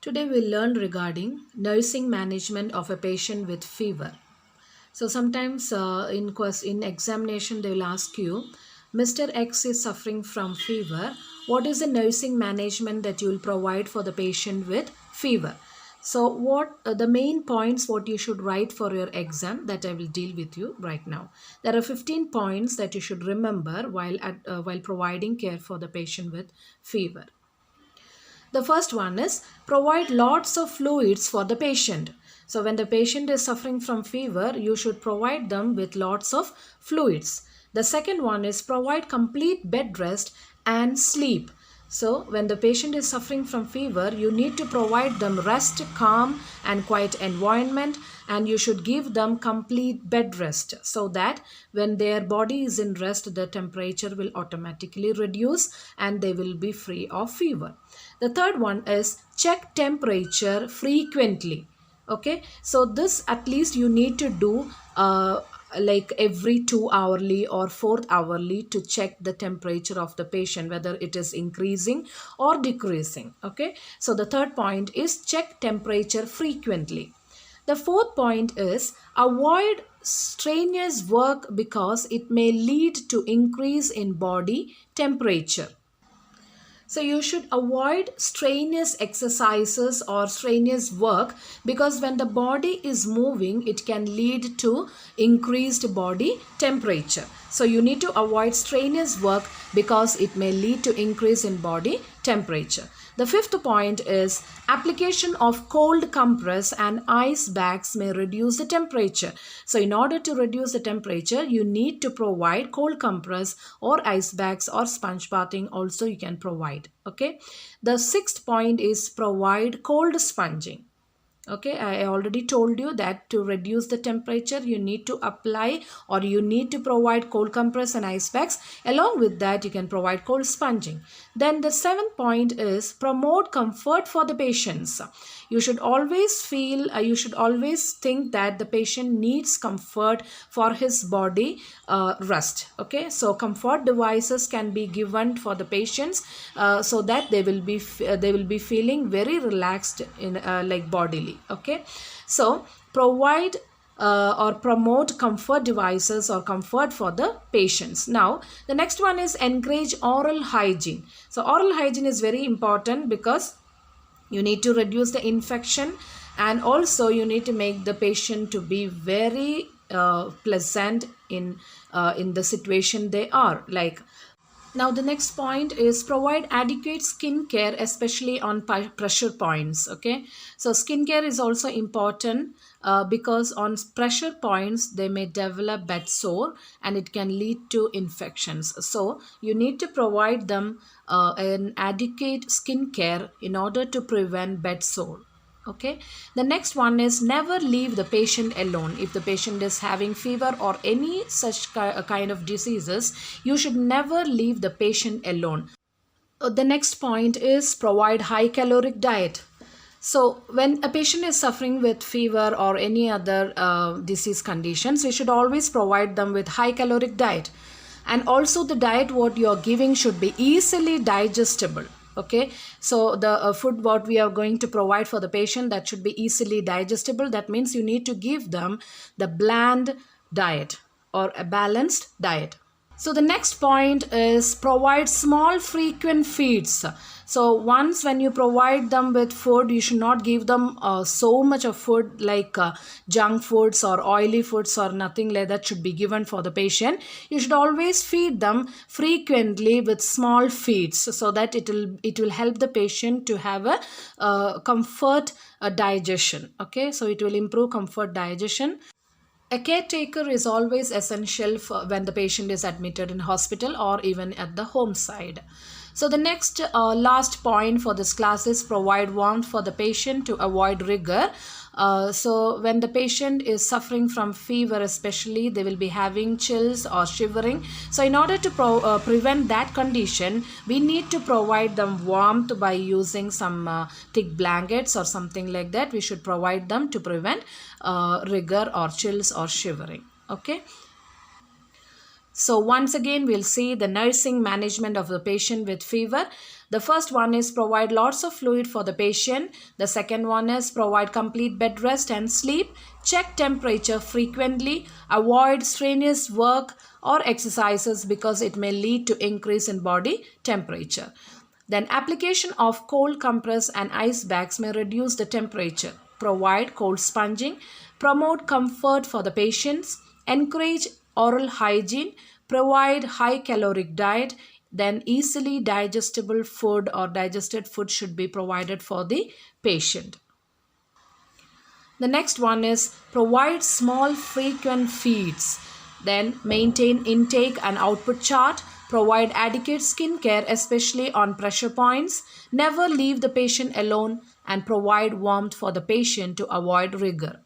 Today we'll learn regarding nursing management of a patient with fever. So sometimes in examination they will ask you, Mr. X is suffering from fever. What is the nursing management that you will provide for the patient with fever? So what the main points what you should write for your exam that I will deal with you right now. There are 15 points that you should remember while providing care for the patient with fever. The first one is provide lots of fluids for the patient. So when the patient is suffering from fever, you should provide them with lots of fluids. The second one is provide complete bed rest and sleep. So when the patient is suffering from fever, you need to provide them rest, calm and quiet environment, and you should give them complete bed rest so that when their body is in rest, the temperature will automatically reduce and they will be free of fever. The third one is check temperature frequently. Okay, so this at least you need to do like every 2 hourly or 4 hourly to check the temperature of the patient, whether it is increasing or decreasing. Okay, so the third point is check temperature frequently. The fourth point is avoid strenuous work because it may lead to increase in body temperature. So you should avoid strenuous exercises or strenuous work because when the body is moving, it can lead to increased body temperature. So you need to avoid strenuous work because it may lead to increase in body temperature. The fifth point is application of cold compress and ice bags may reduce the temperature. So in order to reduce the temperature, you need to provide cold compress or ice bags or sponge bathing also you can provide. Okay. The sixth point is provide cold sponging. Okay, I already told you that to reduce the temperature you need to apply or you need to provide cold compress and ice packs. Along with that you can provide cold sponging. Then the seventh point is promote comfort for the patients. You should always you should always think that the patient needs comfort for his body rest. Okay, so comfort devices can be given for the patients so that they will be feeling very relaxed in like bodily. Okay, so provide or promote comfort devices or comfort for the patients. Now the next one is encourage oral hygiene. So oral hygiene is very important because you need to reduce the infection and also you need to make the patient to be very pleasant in the situation they are like. Now the next point is provide adequate skin care, especially on pressure points. Okay, so skin care is also important because on pressure points they may develop bed sore and it can lead to infections. So you need to provide them an adequate skin care in order to prevent bed sore. Okay, the next one is never leave the patient alone. If the patient is having fever or any such kind of diseases, you should never leave the patient alone. The next point is provide high caloric diet. So when a patient is suffering with fever or any other disease conditions, we should always provide them with high caloric diet. And also the diet what you are giving should be easily digestible. Okay, so the food what we are going to provide for the patient, that should be easily digestible. That means you need to give them the bland diet or a balanced diet. So the next point is provide small frequent feeds. So once when you provide them with food, you should not give them so much of food like junk foods or oily foods or nothing like that should be given for the patient. You should always feed them frequently with small feeds so that it will help the patient to have a comfort digestion. Okay, so it will improve comfort digestion. A caretaker is always essential for when the patient is admitted in hospital or even at the home side. So the next last point for this class is provide warmth for the patient to avoid rigor. So when the patient is suffering from fever especially, they will be having chills or shivering. So in order to prevent that condition, we need to provide them warmth by using some thick blankets or something like that. We should provide them to prevent rigor or chills or shivering. Okay. So once again, we'll see the nursing management of the patient with fever. The first one is provide lots of fluid for the patient. The second one is provide complete bed rest and sleep. Check temperature frequently. Avoid strenuous work or exercises because it may lead to increase in body temperature. Then application of cold compress and ice bags may reduce the temperature. Provide cold sponging. Promote comfort for the patients. Encourage oral hygiene. Provide high caloric diet. Then easily digestible food or digested food should be provided for the patient. The next one is provide small frequent feeds. Then maintain intake and output chart. Provide adequate skin care, especially on pressure points. Never leave the patient alone and provide warmth for the patient to avoid rigor.